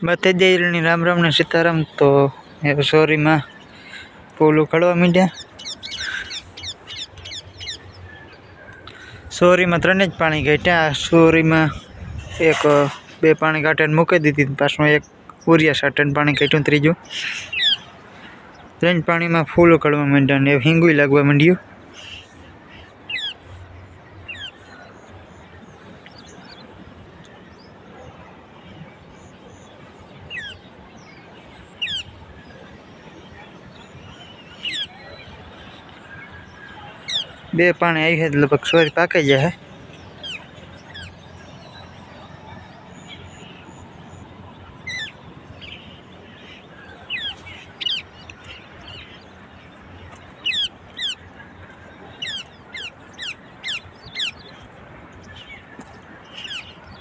બતે દેરની રામ રામ ને સીતારામ। તો સોરી में फूल उखड़वा मीडिया सोरी में 3 ज पानी काट्या। सोरी में एक बे पानी काटे मूकी दीधी, पाछो एक उरिया साटे पानी काट्યું, त्रीजू 3 पानी में फूल उखड़वा मीड्या ने हींगुई लागवा मीड्યું। बे पानी आई है लगभग सोरी पाके जाए है।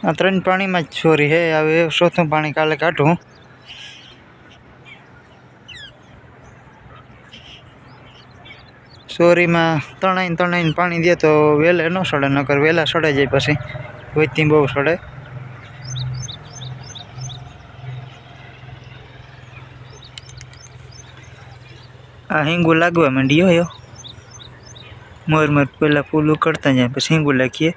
आ 3 पानी में सोरी है। हवे 4थું पानी काले काढूं। सोरी में तणाई पानी दे तो वेले न सड़े, नकर वेला सड़े जाए पछी वहीती बहु सड़े। आ हींगू लागवा मांड्यो हो। मोर मोर पहला फूल उकड़ता जाए पछी हींगू लाखीए।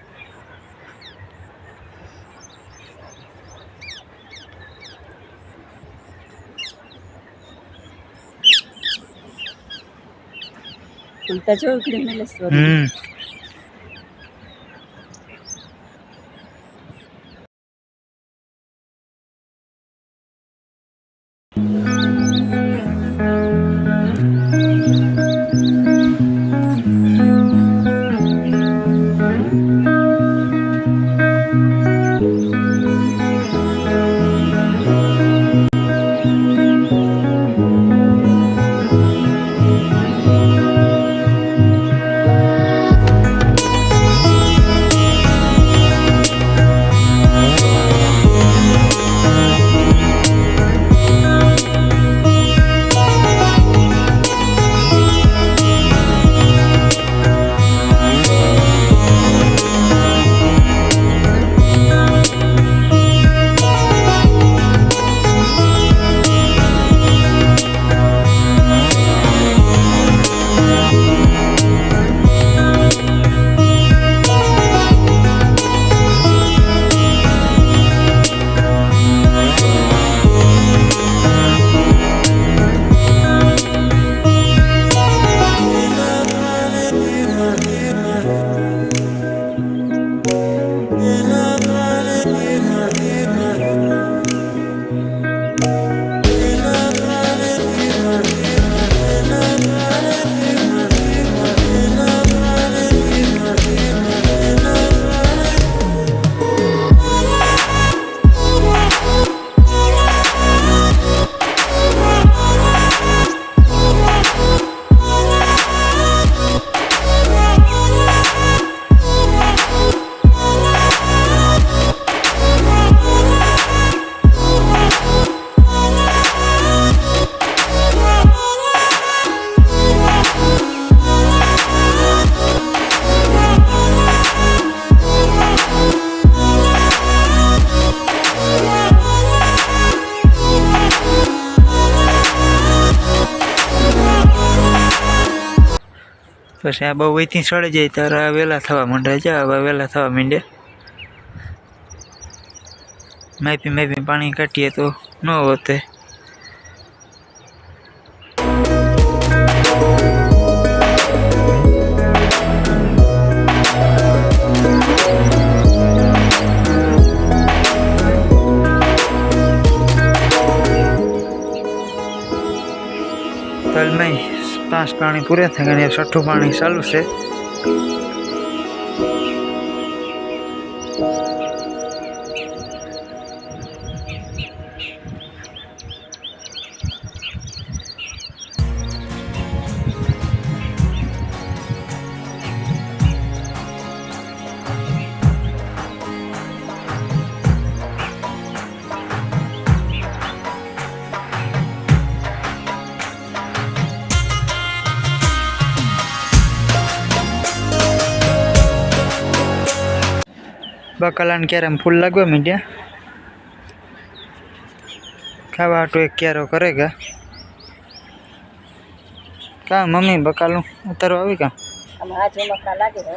उल्टा जो उखड़ी मेले सोरी पछी आ बहु वहीती सड़े जाए त्यारे वेला थवा मांडे। जा हवे वेला थवा मींडे। मापी पानी काटीए तो न होते। तल में 5 पानी पूरे थे गए, 6ठું पानी चालू से। बकलान क्यारे फूल लगवा मीडिया। खावा हाटू एक क्यारो करेगा का मम्मी बकालू उतारो आवी का આમાં આ ચમકડા લાગે છે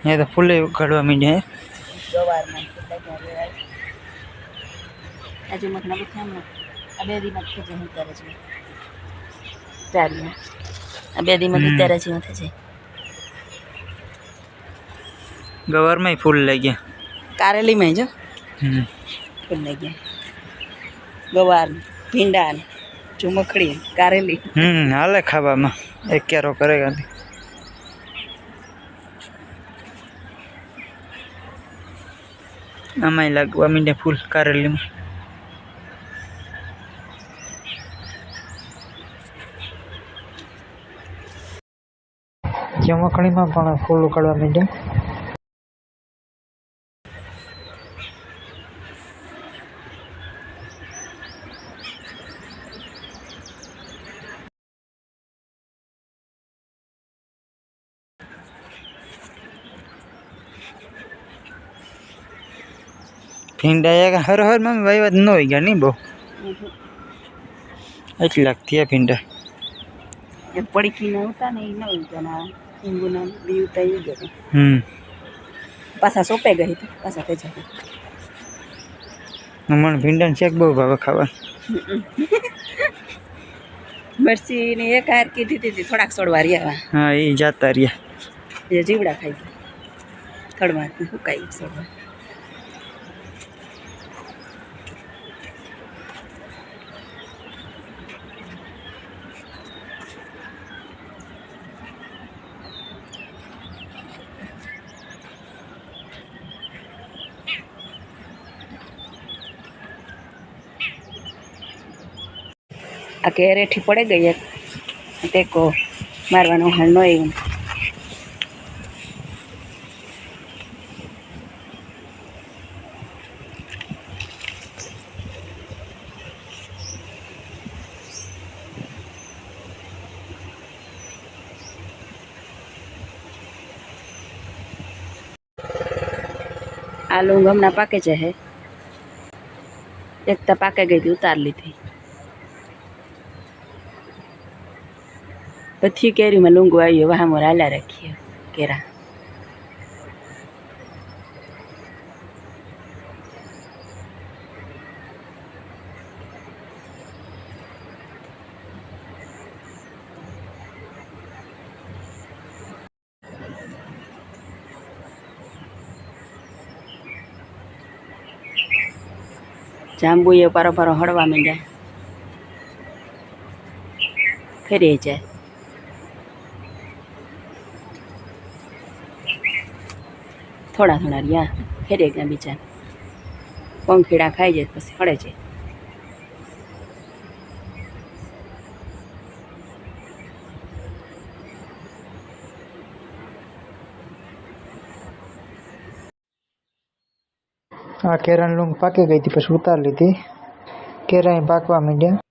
ये तो फूले उखाड़वा मीडिया है ગવારમાં આ ચમકડા બધા હમણાં આ બે દીમાં થઈ જાય ઉતારે છે ચારમાં આ બે દીમાં ઉતારે છે માથે છે गवर में फूल लग गया કારેલીમાં જો ફૂલ લઈ ગયા ગવાર ભીંડા ચુમકડી કારેલી हाले खावा में एक क्यारो करेगा आमाय लगवा मीडिया फूल कारेली में चमकड़ी में पण फूल उखाड़वा मीडिया भींडा हर हर मम्मी भाई बात न हो गया नहीं बो अच्छी लगती है भींडा એ પડીકીને ઉતા ને એ ન ઉતા ના ઈંગુના બી ઉતા એ ગયો પાછા સોપે ગઈ તો પાછા તે જાય मन भींडा शेक बहु भावे खावा મરચી ને એક હાર કીધી હતી થોડાક સોડવા રહ્યા हाँ ये जाता रिया એ જીવડા ખાઈ ગયા થડમાં સુકાઈ સોડવા આ કેરેઠી પડે ગઈ એક ટેકો મારવાનો હાલ નો એવું આ લૂંગ હમણાં પાકે છે હે એક તો પાકે ગઈ હતી ઉતાર લીધી પછી કેરીમાં લૂંગો આવ્યો વાહમાં હાલ્યા રાખીએ કેરા જાંબુ એ પારો પારો હળવા માંડ્યા ફેરી જાય થોડા થોડા રહ્યા ફેરી ગયા બીજા પંખીડા ખાઈ જાય પછી હળે છે आ केरा लूंग पाके गई थी पीछे उतार ली थी केरा पाकवा मीडिया